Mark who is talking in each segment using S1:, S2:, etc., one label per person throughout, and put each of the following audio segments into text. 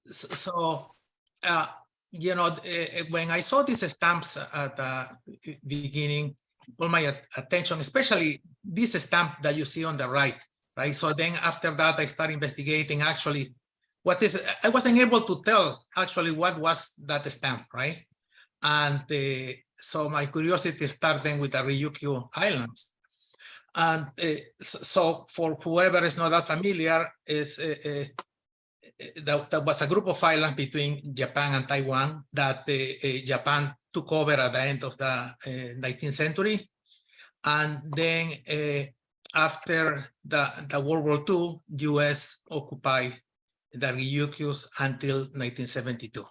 S1: So, you know, when I saw these stamps at the beginning, all my attention, especially this stamp that you see on the right, right? So then after that, I started investigating actually what is, I wasn't able to tell actually what was that stamp, right? And so my curiosity started with the Ryukyu Islands. And so for whoever is not that familiar, is that was a group of islands between Japan and Taiwan that Japan took over at the end of the 19th century. And then after the World War II, US occupied the Ryukyus until 1972.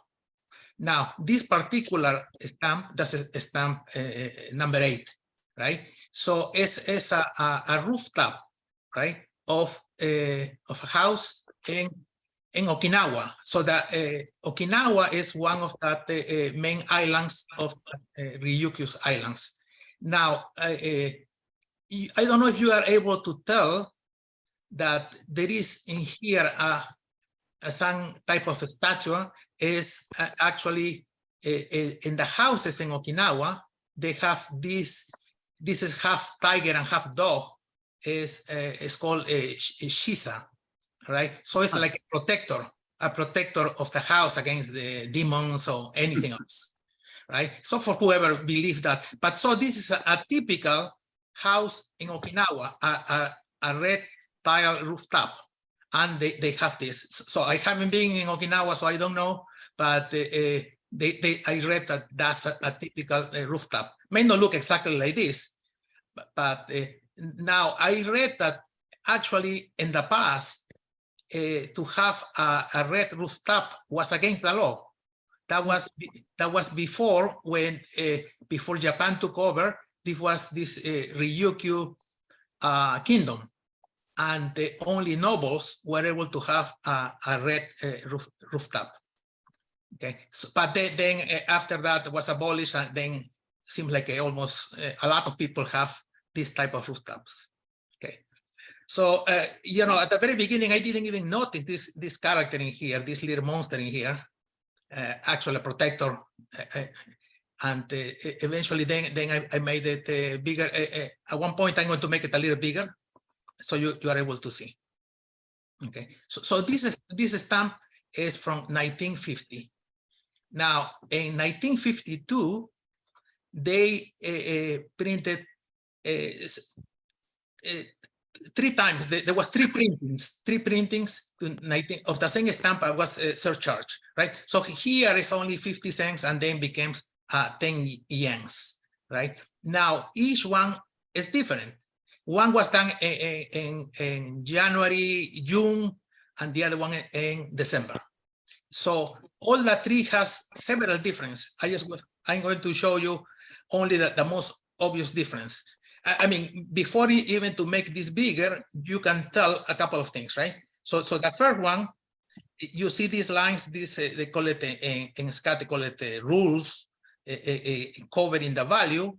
S1: Now, this particular stamp, that's a stamp number 8, right? So it's a rooftop, right, of a house in Okinawa. So that Okinawa is one of the main islands of Ryukyu's islands. Now, I don't know if you are able to tell that there is in here some type of a statue is actually in the houses in Okinawa. They have this is half tiger and half dog. It's called a shisa, right? So it's like a protector of the house against the demons or anything else, right? So for whoever believes that. But so this is a typical house in Okinawa, a red tile rooftop. And they have this. So I haven't been in Okinawa, so I don't know. But I read that that's a typical rooftop. May not look exactly like this, but now I read that actually in the past, to have a red rooftop was against the law. That was before when before Japan took over. This was this Ryukyu kingdom. And the only nobles were able to have a red rooftop. Okay, so, but then after that was abolished, and then seems like almost a lot of people have this type of rooftops. Okay, so you know, at the very beginning, I didn't even notice this character in here, this little monster in here, actually a protector, and eventually then I made it bigger. At one point, I'm going to make it a little bigger, so you are able to see. Okay, so this stamp is from 1950. Now in 1952 they printed 3 times. There was 3 printings of the same stamp. Was surcharge, right? So here is only 50 cents and then becomes 10 yens, right? Now each one is different. One was done in January, June, and the other one in December. So all the 3 has several differences. I'm going to show you only the most obvious difference. I mean, before even to make this bigger, you can tell a couple of things, right? So the first one, you see these lines. They call it in SCAT, they call it rules covering the value.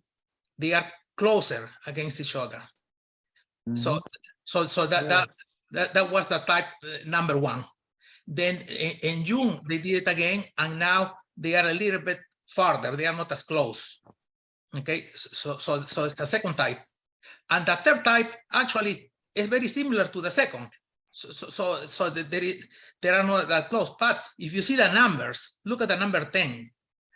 S1: They are closer against each other. So that was the type number 1. Then in June they did it again, and now they are a little bit farther. They are not as close. Okay, so it's the second type, and the third type actually is very similar to the second. So there are not that close. But if you see the numbers, look at the number 10,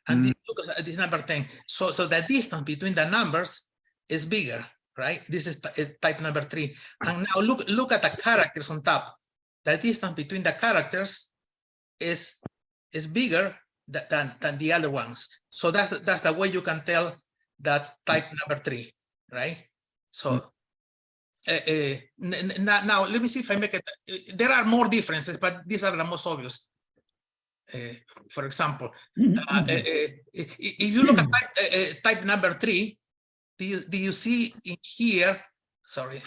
S1: and look at this number 10. So the distance between the numbers is bigger. Right, this is type number 3, and now look at the characters on top. The distance between the characters is bigger than the other ones. So that's the way you can tell that type number 3, right? So now let me see if I make it. There are more differences, but these are the most obvious. For example, if you look at type number 3. Do you see in here? Sorry,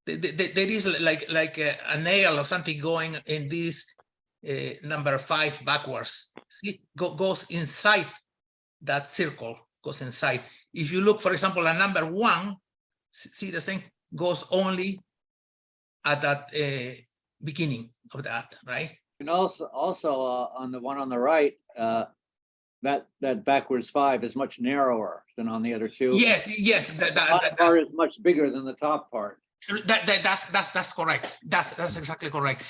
S1: there is like a nail or something going in this number 5 backwards. See, goes inside that circle. Goes inside. If you look, for example, at number 1, see the thing goes only at that beginning of that, right?
S2: And also on the one on the right, that backwards 5 is much narrower than on the other two.
S1: Yes,
S2: The bottom part is much bigger than the top part.
S1: That's correct. That's exactly correct.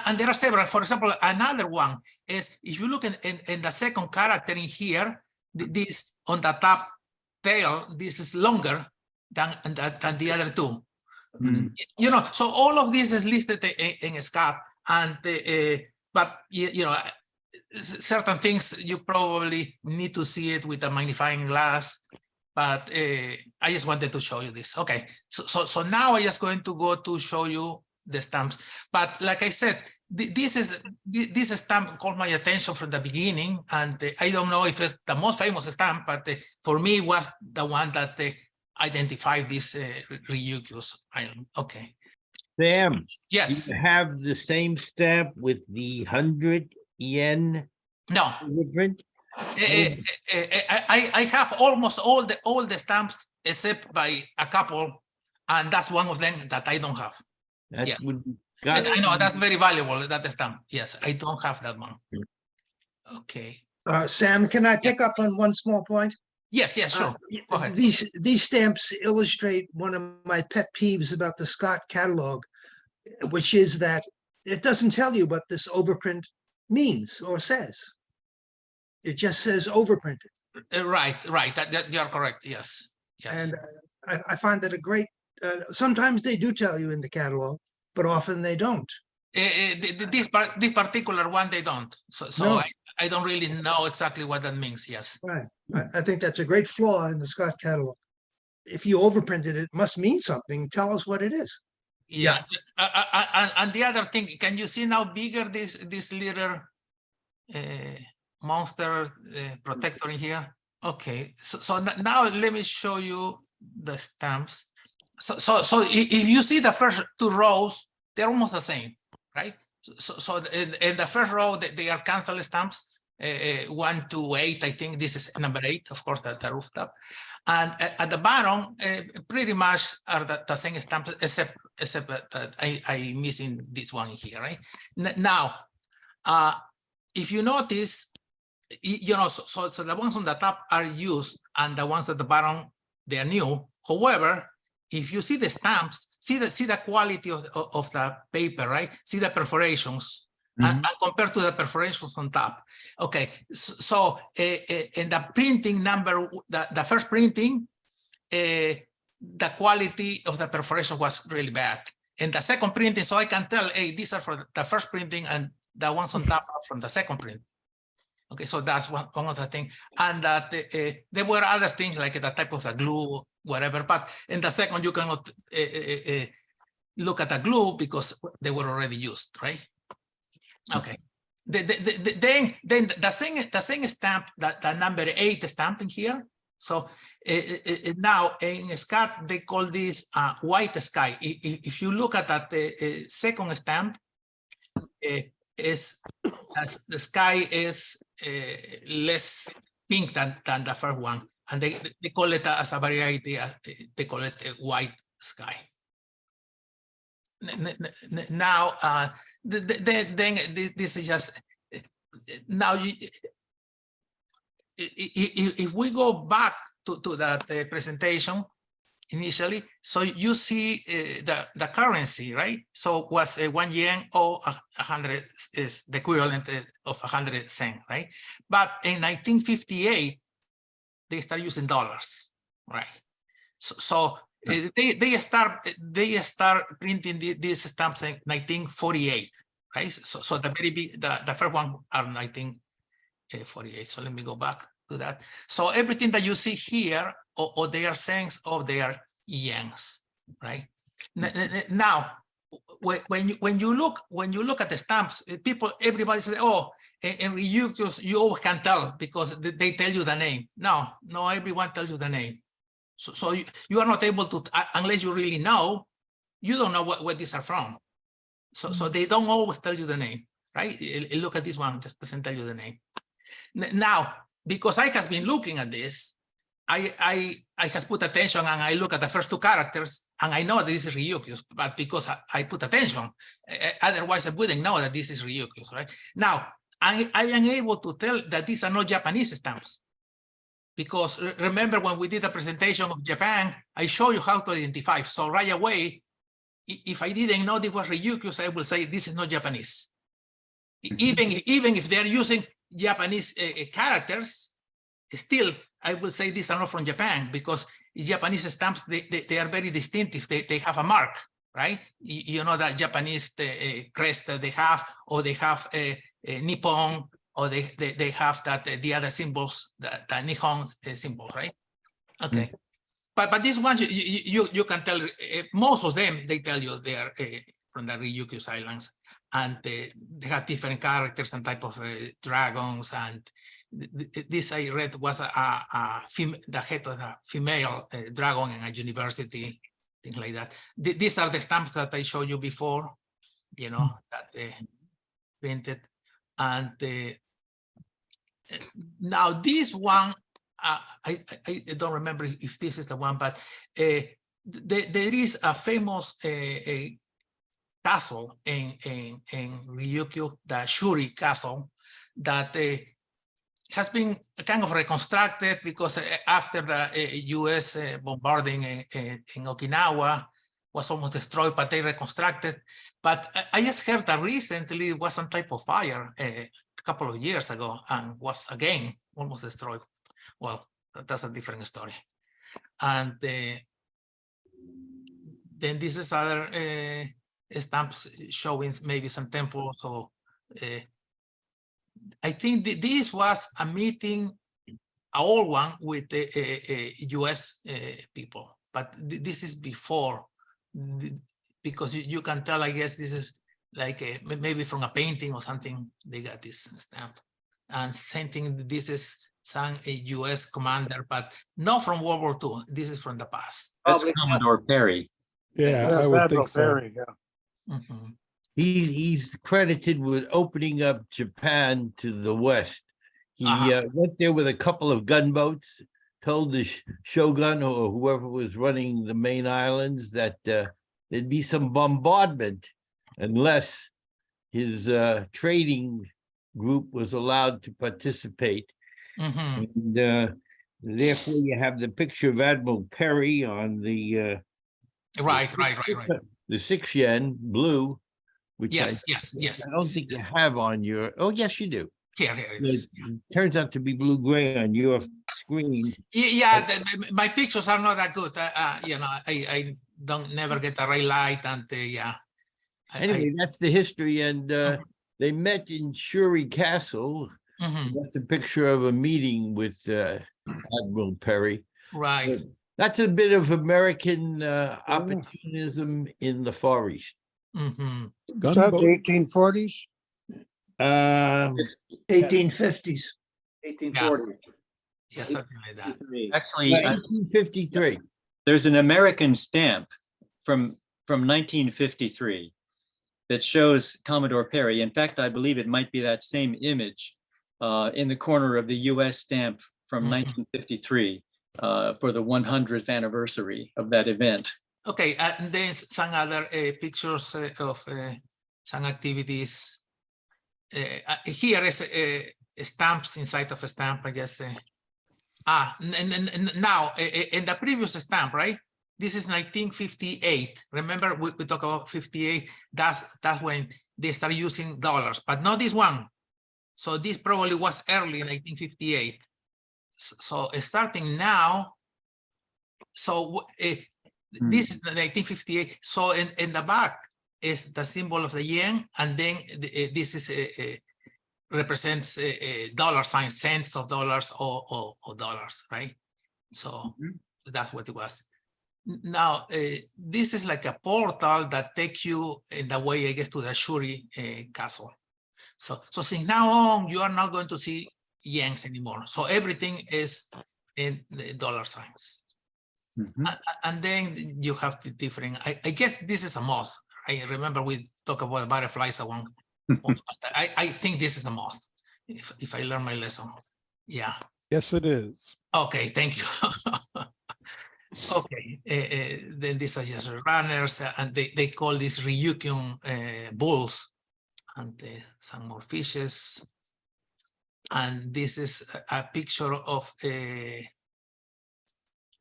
S1: And there are several. For example, another one is if you look in the second character in here, this on the top tail, this is longer than the other two. You know, so all of this is listed in SCAP, and but you know, certain things you probably need to see it with a magnifying glass. But I just wanted to show you this. Okay, so now I'm just going to go to show you the stamps. But like I said, this stamp caught my attention from the beginning, and I don't know if it's the most famous stamp, but for me it was the one that identified this Ryukyu's island. Okay.
S3: Sam,
S1: Yes.
S3: you have the same stamp with the 100 yen
S1: No.
S3: print?
S1: I have almost all the stamps except by a couple, and that's one of them that I don't have.
S3: That
S1: Yes.
S3: would
S1: I know that's very valuable, that stamp. Yes, I don't have that one. Okay.
S4: Sam, can I pick up on one small point?
S1: Yes, sure. Go ahead.
S4: These stamps illustrate one of my pet peeves about the Scott catalog, which is that it doesn't tell you what this overprint means or says. It just says overprinted.
S1: Right. That you are correct. Yes.
S4: And I find that a great, sometimes they do tell you in the catalog, but often they don't.
S1: This particular one, they don't. So
S4: No.
S1: I don't really know exactly what that means. Yes.
S4: Right. I think that's a great flaw in the Scott catalog. If you overprinted it, it must mean something. Tell us what it is.
S1: Yeah. And the other thing, can you see now bigger this little monster protector in here? Okay. So now let me show you the stamps. So if you see the first two rows, they're almost the same, right? So in the first row, they are cancel stamps, 1 to 8. I think this is number 8, of course, the rooftop. And at the bottom, pretty much are the same stamps, except that I missing this one here, right? Now, if you notice, you know, so the ones on the top are used, and the ones at the bottom, they are new. However, if you see the stamps, see the quality of the paper, right? See the perforations, and compared to the perforations on top. Okay, so in the printing number, the first printing, the quality of the perforation was really bad. In the second printing, so I can tell, hey, these are for the first printing, and the ones on top are from the second print. Okay, so that's one of the things. And that there were other things like the type of the glue, whatever, but in the second you cannot look at the glue because they were already used, right? Okay. Then the same stamp, the number 8 stamp in here. So now in Scott they call this white sky. If you look at that second stamp, the sky is less pink than the first one, and they call it as a variety. They call it a white sky. Now, then this is just now. If we go back to that presentation initially, so you see the currency, right? So was 1 yen or 100 is the equivalent of 100 cents, right? But in 1958, they start using dollars, right? So they start printing these stamps in 1948, right? So the very big, the first one are 1948. So let me go back to that. So everything that you see here, or they are cents, or they are yens, right? Now, when you look at the stamps, everybody says, oh, in Ryukyu's, you always can tell because they tell you the name. No, everyone tells you the name. So you are not able to, unless you really know, you don't know where these are from. So they don't always tell you the name, right? Look at this one, it doesn't tell you the name. Now, because I have been looking at this, I has put attention and I look at the first two characters and I know that this is Ryukyu, but because I put attention, otherwise I wouldn't know that this is Ryukyu, right? Now, I am able to tell that these are not Japanese stamps. Because remember when we did a presentation of Japan, I show you how to identify. So right away, if I didn't know this was Ryukyu, I will say this is not Japanese. Even if they're using Japanese characters, still I will say these are not from Japan because Japanese stamps, they are very distinctive. They have a mark, right? You know that Japanese crest that they have, or they have a Nippon, or they have that the other symbols, the Nihon symbol, right? Okay. But this one, you can tell, most of them, they tell you they are from the Ryukyu Islands, and they have different characters and type of dragons. And this I read was the head of the female dragon in a university, things like that. These are the stamps that I showed you before, you know, that printed. And now this one, I don't remember if this is the one, but there is a famous castle in Ryukyu, the Shuri Castle, that has been kind of reconstructed because after the US bombarding in Okinawa was almost destroyed, but they reconstructed. But I just heard that recently it was some type of fire a couple of years ago and was again almost destroyed. Well, that's a different story. And then this is other stamps showing maybe some temples. So I think this was a meeting, an old one with the US people, but this is before, because you can tell, I guess this is like maybe from a painting or something, they got this stamp. And same thing, this is some US commander, but not from World War II. This is from the past.
S5: That's
S2: Probably-
S5: Commodore Perry.
S6: Yeah, I would think so.
S7: Perry, yeah.
S1: Mhm.
S3: He's credited with opening up Japan to the West. He went there with a couple of gunboats, told the shogun or whoever was running the main islands that there'd be some bombardment unless his trading group was allowed to participate.
S1: Mhm.
S3: And therefore, you have the picture of Admiral Perry on the
S1: Right.
S3: the 6 yen blue, which
S1: Yes.
S3: I don't think you have on your. Oh, yes, you do.
S1: Here it
S3: It
S1: is.
S3: turns out to be blue-gray on your screen.
S1: Yeah, my pictures are not that good. You know, I don't never get a right light, and yeah.
S3: Anyway, that's the history, and they met in Shuri Castle.
S1: Mhm.
S3: That's a picture of a meeting with Admiral Perry.
S1: Right.
S3: That's a bit of American opportunism in the Far East.
S1: Mhm.
S7: Is that the 1840s?
S4: 1850s.
S2: 1840.
S1: Yeah, something like that.
S5: Actually,
S3: 1953.
S5: there's an American stamp from 1953 that shows Commodore Perry. In fact, I believe it might be that same image in the corner of the US stamp from 1953 for the 100th anniversary of that event.
S1: Okay, and then some other pictures of some activities. Here is stamps inside of a stamp, I guess. Now, in the previous stamp, right? This is 1958. Remember, we talk about 58. That's when they start using dollars, but not this one. So this probably was early 1958. So starting now, so this is the 1958. So in the back is the symbol of the yen, and then this is represents dollar signs, cents of dollars or dollars, right? So that's what it was. Now, this is like a portal that takes you in the way, I guess, to the Shuri castle. So since now on, you are not going to see yens anymore. So everything is in the dollar signs. And then you have the different, I guess this is a moth. I remember we talked about butterflies at one. I think this is a moth, if I learn my lesson. Yeah.
S6: Yes, it is.
S1: Okay, thank you. Okay, then these are just runners, and they call these Ryukyu bulls, and some more fishes. And this is a picture of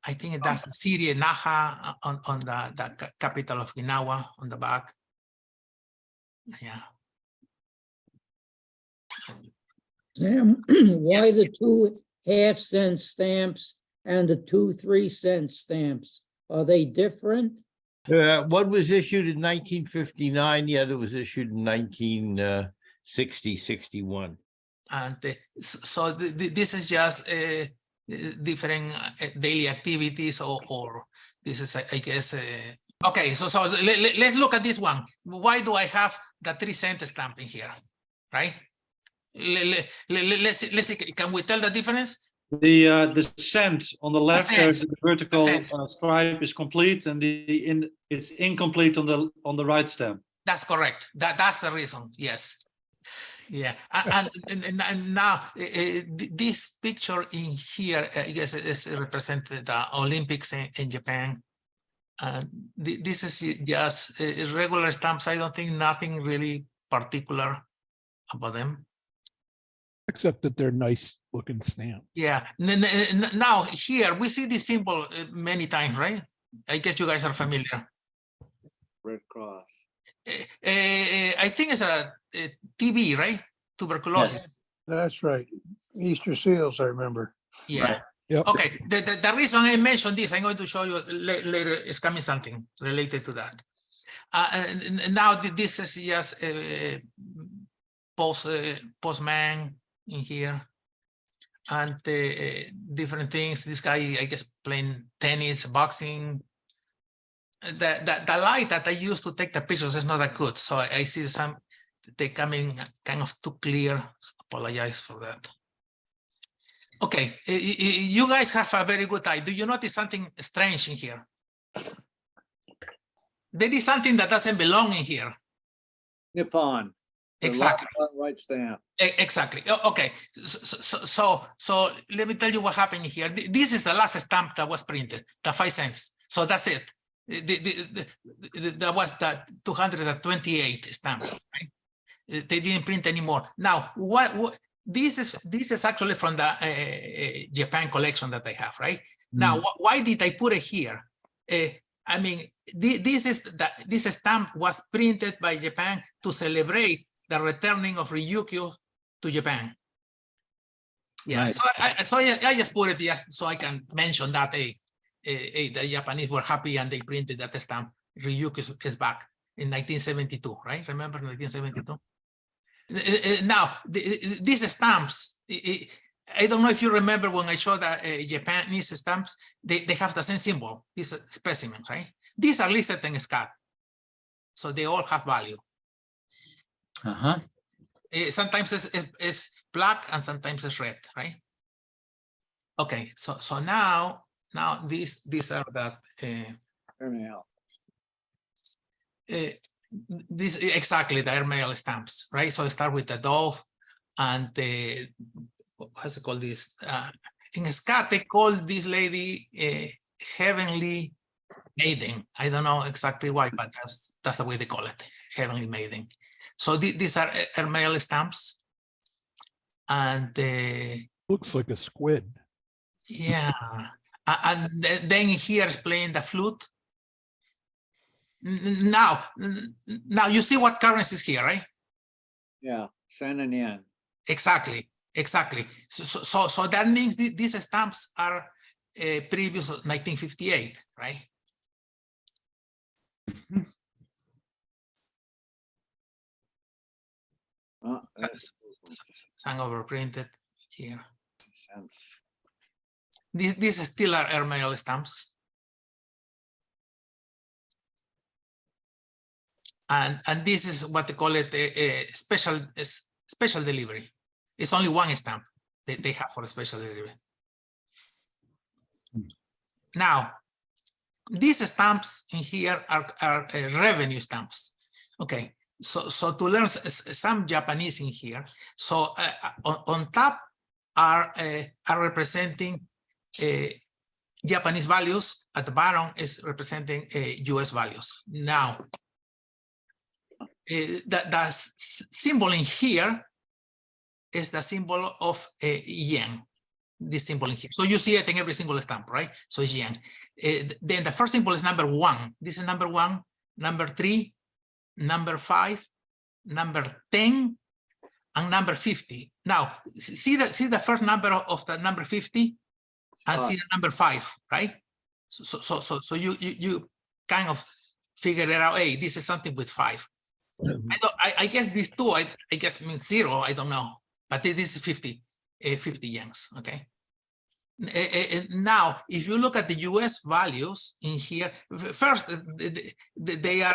S1: I think that's the city Naha on the capital of Okinawa on the back. Yeah.
S8: Sam, why
S1: Yes.
S8: the 2 half-cent stamps and the 2 3-cent stamps? Are they different?
S3: One was issued in 1959, the other was issued in 1960, 61.
S1: And so this is just different daily activities, or this is, I guess, okay. So let's look at this one. Why do I have the 3-cent stamp in here, right? Let's see. Can we tell the difference?
S9: The cent on the left, there's
S1: cent.
S9: the vertical
S1: cent.
S9: stripe is complete, and it's incomplete on the right stamp.
S1: That's correct. That's the reason. Yes. Yeah. And now this picture in here, I guess, is represented the Olympics in Japan. This is just regular stamps. I don't think nothing really particular about them.
S6: Except that they're nice looking stamp.
S1: Yeah. Now here we see this symbol many times, right? I guess you guys are familiar.
S2: Red Cross.
S1: I think it's a TB, right? Tuberculosis.
S7: That's right. Easter seals, I remember.
S1: Yeah.
S5: Right.
S6: Yep.
S1: Okay. The reason I mentioned this, I'm going to show you later, is coming something related to that. And now this is just postman in here, and different things. This guy, I guess, playing tennis, boxing. The light that I used to take the pictures is not that good, so I see some they coming kind of too clear. Apologize for that. Okay, you guys have a very good eye. Do you notice something strange in here? There is something that doesn't belong in here.
S2: Nippon. The
S1: Exactly.
S2: Right stamp.
S1: Exactly. Okay. So let me tell you what happened here. This is the last stamp that was printed, the 5 cents. So that's it. That was the 228 stamp. Right? They didn't print anymore. Now, what this is actually from the Japan collection that I have, right? Now, why did I put it here? I mean, this stamp was printed by Japan to celebrate the returning of Ryukyu to Japan. Yeah,
S2: Right.
S1: so I just put it just so I can mention that the Japanese were happy and they printed that stamp. Ryukyu is back in 1972, right? Remember 1972? Now, these stamps, I don't know if you remember when I showed the Japanese stamps, they have the same symbol, this specimen, right? These are listed in SCAT, so they all have value.
S5: Uh-huh.
S1: Sometimes it's black and sometimes it's red, right? Okay, so now these are the this exactly the airmail stamps, right? So I start with the dove and the what's it called this? In SCAT they call this lady Heavenly Maiden. I don't know exactly why, but that's the way they call it, Heavenly Maiden. So these are airmail stamps, and
S6: Looks like a squid.
S1: yeah, and then here is playing the flute. Now you see what currency is here, right?
S2: Yeah, sen and yen.
S1: Exactly. So that means these stamps are previous 1958, right? Some overprinted here.
S2: Sense.
S1: These still are airmail stamps. And this is what they call it a special delivery. It's only one stamp that they have for a special delivery. Now, these stamps in here are revenue stamps. Okay, so to learn some Japanese in here. So on top are representing Japanese values at the bottom is representing US values. Now, the symbol in here is the symbol of yen, this symbol in here. So you see it in every single stamp, right? So it's yen. Then the first symbol is number 1. This is number 1, number 3, number 5, number 10, and number 50. Now, see the first number of the number 50 and see the number 5, right? So you kind of figure it out. Hey, this is something with 5. I guess these two, I guess means 0. I don't know, but this is 50 yens. Okay. Now, if you look at the US values in here, first they are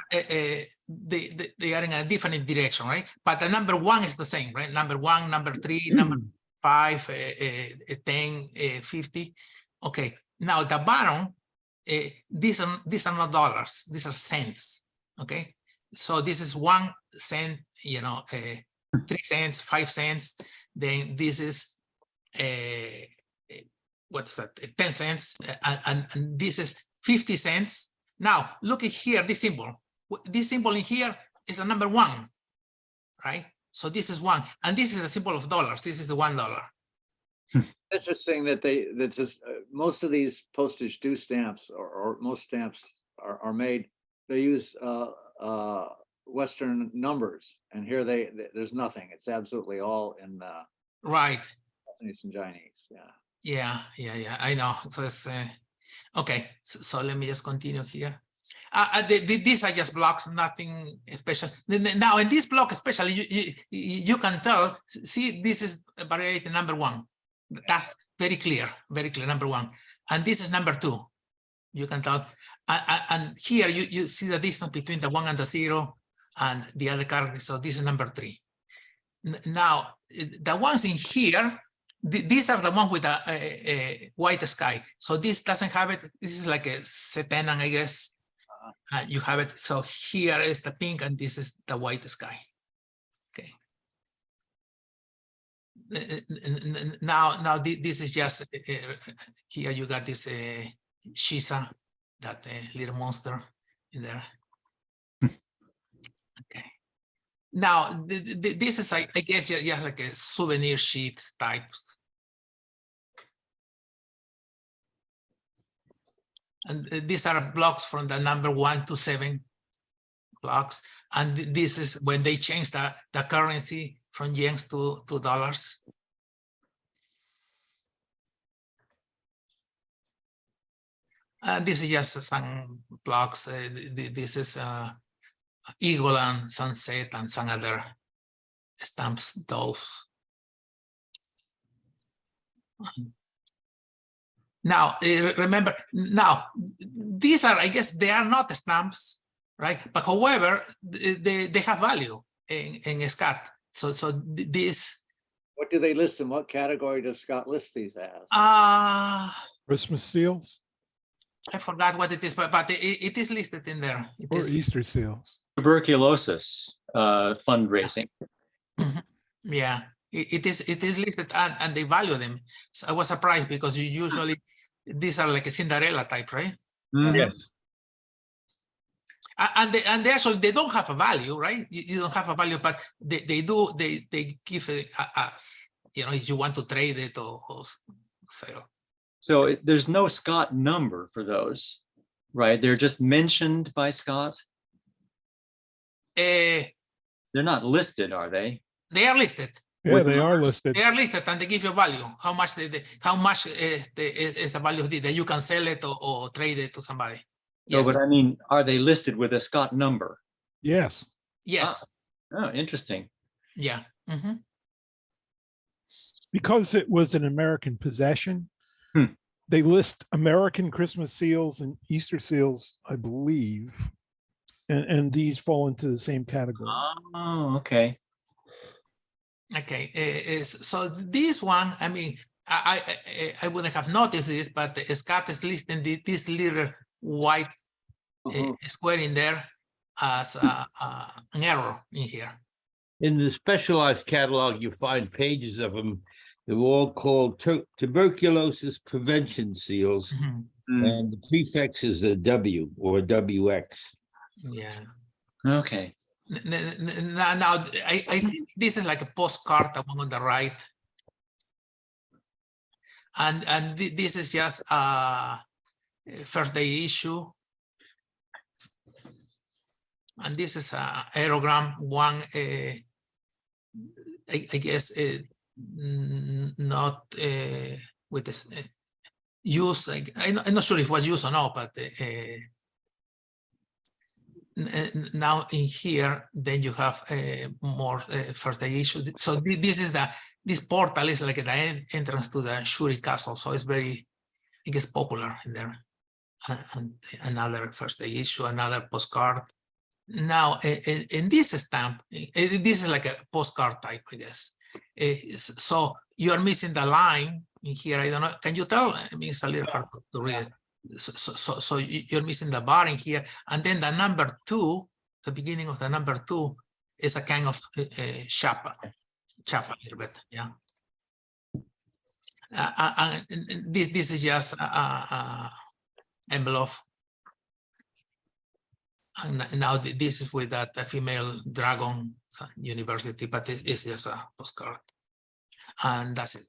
S1: in a different direction, right? But the number 1 is the same, right? Number 1, number 3, number 5, 10, 50. Okay. Now the bottom, these are not dollars; these are cents. Okay. So this is 1 cent, 3 cents, 5 cents. Then this is what is that? 10 cents, and this is 50 cents. Now look at here, this symbol. This symbol in here is the number 1, right? So this is 1, and this is a symbol of dollars. This is the $1.
S2: Interesting that just most of these postage due stamps or most stamps are made. They use Western numbers, and here there's nothing. It's absolutely all in
S1: Right.
S2: Japanese and Chinese. Yeah.
S1: Yeah. I know. So it's okay. So let me just continue here. These are just blocks, nothing special. Now in this block, especially, you can tell. See, this is variety number 1. That's very clear, number 1. And this is number 2. You can tell. And here you see the distance between the 1 and the 0 and the other character. So this is number 3. Now, the ones in here, these are the ones with a white sky. So this doesn't have it. This is like a setenan, I guess. You have it. So here is the pink and this is the white sky. Okay. Now this is just here you got this Shisa, that little monster in there. Okay. Now this is I guess just like a souvenir sheet type. And these are blocks from the number 1 to 7 blocks, and this is when they change the currency from yens to dollars. This is just some blocks. This is eagle and sunset and some other stamps, dove. Now, remember, now, these are, I guess, they are not stamps, right? But however, they have value in SCAT. So this.
S2: What do they list in? What category does Scott list these as?
S6: Christmas seals
S1: I forgot what it is, but it is listed in there. It
S6: or
S1: is.
S6: Easter seals?
S5: Tuberculosis fundraising.
S1: Yeah, it is listed and they value them. So I was surprised because you usually, these are like a Cinderella type, right?
S3: Yes.
S1: And they actually, they don't have a value, right? You don't have a value, but they do, they give it us, if you want to trade it or sell.
S5: So there's no Scott number for those, right? They're just mentioned by Scott. They're not listed, are they?
S1: They are listed.
S6: Yeah, they are listed.
S1: They are listed and they give you value. How much is the value of it that you can sell it or trade it to somebody?
S5: No,
S1: Yes.
S5: but I mean, are they listed with a Scott number?
S6: Yes.
S1: Yes.
S5: Oh, interesting.
S1: Yeah. Mhm.
S6: Because it was an American possession, they list American Christmas seals and Easter seals, I believe. And these fall into the same category.
S5: Oh, okay.
S1: Okay. So this one, I mean, I wouldn't have noticed this, but Scott is listing this little white square in there as an error in here.
S3: In the specialized catalog, you find pages of them They were all called tuberculosis prevention seals,
S1: Mhm.
S3: and the prefix is a W or WX.
S1: Yeah.
S5: Okay.
S1: Now, I think this is like a postcard, the one on the right. And this is just a first day issue. And this is a aerogram one, I guess, not with this used. Like, I'm not sure if it was used or not, but now in here, then you have more first day issue. So this is this portal is like the entrance to the Shuri Castle. So it's very, I guess, popular in there. And another first day issue, another postcard. Now, in this stamp, this is like a postcard type, I guess. So you are missing the line in here. I don't know. Can you tell? I mean, it's a little hard to read. So you're missing the bar in here. And then the number 2, the beginning of the number 2 is a kind of chapa a little bit, yeah. And this is just envelope. And now this is with that female dragon university, but it's just a postcard. And that's it.